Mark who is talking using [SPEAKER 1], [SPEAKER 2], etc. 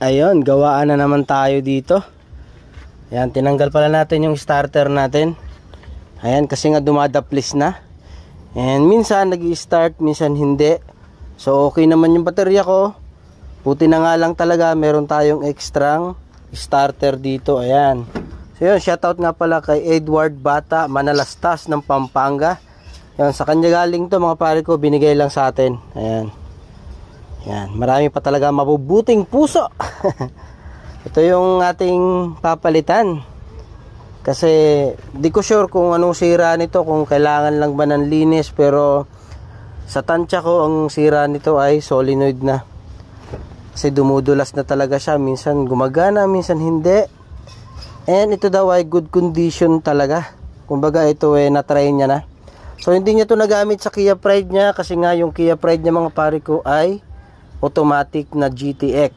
[SPEAKER 1] Ayun, gawaan na naman tayo dito. Ayan, tinanggal pala natin yung starter natin. Ayan, kasi nga dumadaplis na. And minsan nag-i-start, minsan hindi. So okay naman yung baterya ko. Buti na nga lang talaga meron tayong extra starter dito. Ayan. So yun, shoutout nga pala kay Edward Bata Manalastas ng Pampanga. Ayan, sa kanya galing to mga pare ko, binigay lang sa atin. Ayan. Ayan, marami pa talaga mabubuting puso. Ito yung ating papalitan. Kasi di ko sure kung anong sira nito, kung kailangan lang ba ng linis, pero sa tansya ko ang sira nito ay solenoid na. Kasi dumudulas na talaga siya, minsan gumagana, minsan hindi. And ito daw ay good condition talaga. Kumbaga ito na-try niya na. So hindi niya to nagamit sa Kia Pride niya, kasi nga yung Kia Pride niya mga pare ko ay automatic na GTX.